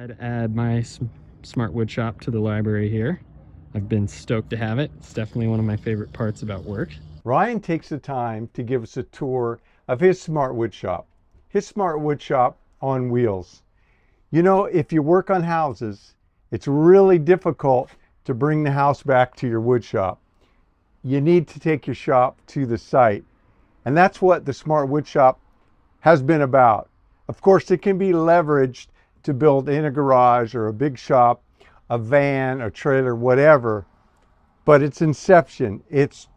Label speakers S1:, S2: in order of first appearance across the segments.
S1: I'd add my Smart Woodshop to the library here. I've been stoked to have it. It's definitely one of my favorite parts about work.
S2: Ryan takes the time to give us a tour of his Smart Woodshop. His Smart Woodshop on wheels. You know, if you work on houses, it's really difficult to bring the house back to your wood shop. You need to take your shop to the site. And that's what the Smart Woodshop has been about. Of course, it can be leveraged to build in a garage or a big shop, a van, a trailer, whatever. But its inception, its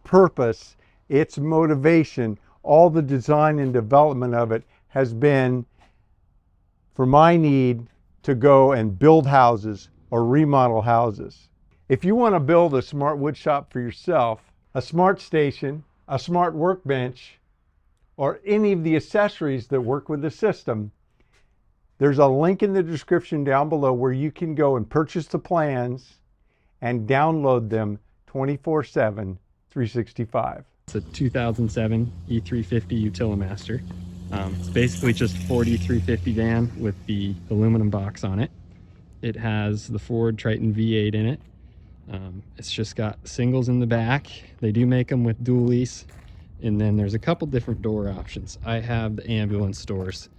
S2: purpose, its motivation, all the design and development of it has been for my need to go and build houses or remodel houses. If you want to build a smart wood shop for yourself, a smart station, a smart workbench, or any of the accessories that work with the system, there's a link in the description down below where you can go and purchase the plans and download them 24/7, 365.
S1: It's a 2007 E350 Utilimaster. It's basically just 4350 van with the aluminum box on it. It has the Ford Triton V8 in it. It's just got singles in the back. They do make them with dualies. And then there's a couple different door options. I have the ambulance doors,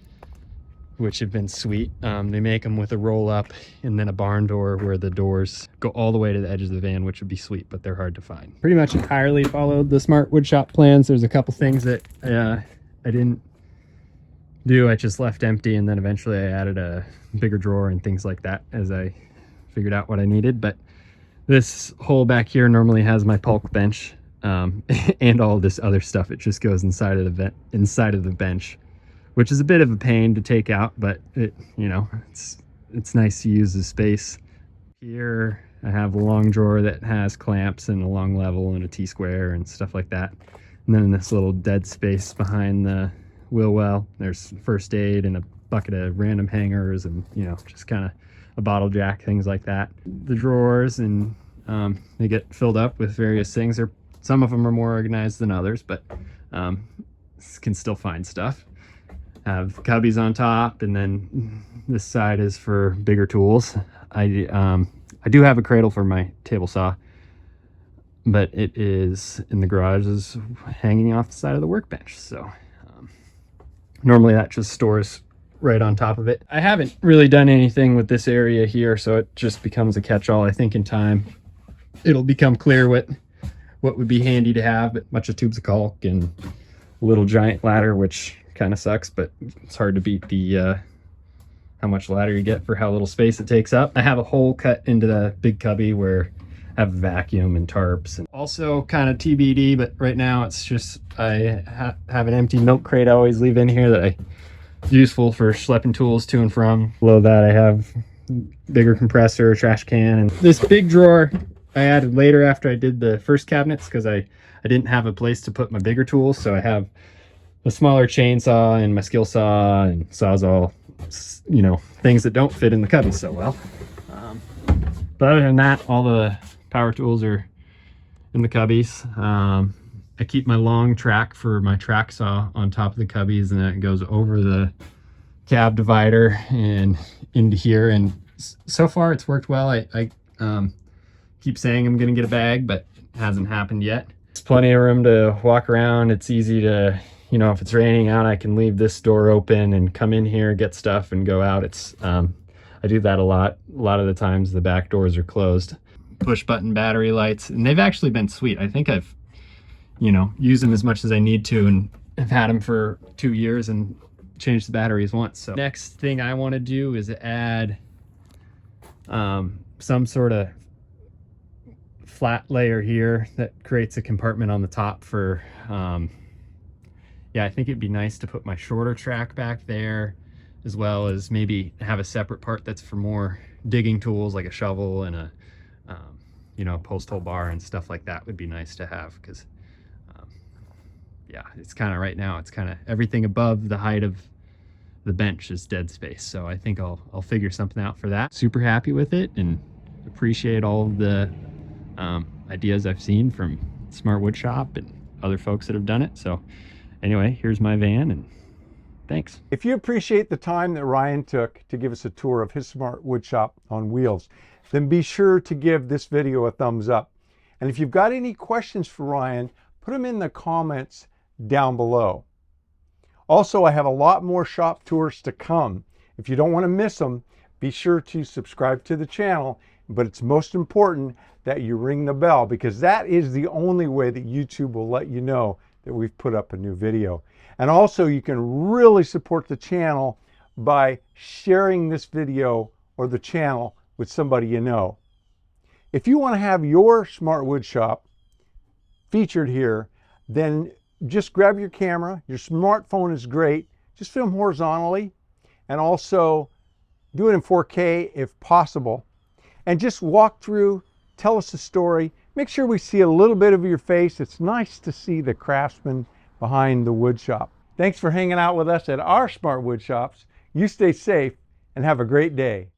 S1: which have been sweet. They make them with a roll up and then a barn door where the doors go all the way to the edge of the van, which would be sweet, but they're hard to find. Pretty much entirely followed the Smart Woodshop plans. There's a couple things that I didn't do. I just left empty, and then eventually I added a bigger drawer and things like that as I figured out what I needed. But this hole back here normally has my Paulk bench and all this other stuff. It just goes inside of the bench, which is a bit of a pain to take out, but it's nice to use the space. Here I have a long drawer that has clamps and a long level and a T-square and stuff like that. And then in this little dead space behind the wheel well, there's first aid and a bucket of random hangers and just kind of a bottle jack, things like that. The drawers, and they get filled up with various things. Some of them are more organized than others, but can still find stuff. Have cubbies on top, and then this side is for bigger tools. I do have a cradle for my table saw, but it is in the garage, is hanging off the side of the workbench. So normally that just stores right on top of it. I haven't really done anything with this area here, so it just becomes a catch-all. I think in time it'll become clear what would be handy to have. But a bunch of tubes of caulk and a little giant ladder, which kind of sucks, but it's hard to beat the how much ladder you get for how little space it takes up. I have a hole cut into the big cubby where I have a vacuum and tarps, and also kind of TBD, but right now it's just I have an empty milk crate I always leave in here that I useful for schlepping tools to and from. Below that I have bigger compressor, trash can, and this big drawer I added later after I did the first cabinets because I didn't have a place to put my bigger tools. So I have a smaller chainsaw and my skill saw and sawzall, things that don't fit in the cubby so well. But other than that, all the power tools are in the cubbies. I keep my long track for my track saw on top of the cubbies, and then it goes over the cab divider and into here. And so far it's worked well. I keep saying I'm gonna get a bag, but it hasn't happened yet. There's plenty of room to walk around. It's easy to, if it's raining out, I can leave this door open and come in here, get stuff, and go out. It's I do that a lot. A lot of the times the back doors are closed. Push button battery lights, and they've actually been sweet. I think I've used them as much as I need to, and I've had them for 2 years and changed the batteries once. So next thing I want to do is add some sort of flat layer here that creates a compartment on the top for I think it'd be nice to put my shorter track back there, as well as maybe have a separate part that's for more digging tools like a shovel and a post hole bar and stuff like that. Would be nice to have, because it's kind of, right now it's kind of everything above the height of the bench is dead space. So I think I'll figure something out for that. Super happy with it and appreciate all of the ideas I've seen from Smart Woodshop and other folks that have done it. So anyway, here's my van, and Thanks.
S2: If you appreciate the time that Ryan took to give us a tour of his Smart Woodshop on wheels, then be sure to give this video a thumbs up. And if you've got any questions for Ryan, put them in the comments down below. Also, I have a lot more shop tours to come. If you don't want to miss them, be sure to subscribe to the channel. But it's most important that you ring the bell, because that is the only way that YouTube will let you know that we've put up a new video. And also, you can really support the channel by sharing this video or the channel with somebody you know. If you want to have your Smart Woodshop featured here, then just grab your camera. Your smartphone is great. Just film horizontally, and also do it in 4K if possible. And just walk through, tell us a story. Make sure we see a little bit of your face. It's nice to see the craftsman behind the wood shop. Thanks for hanging out with us at our Smart Wood Shops. You stay safe and have a great day.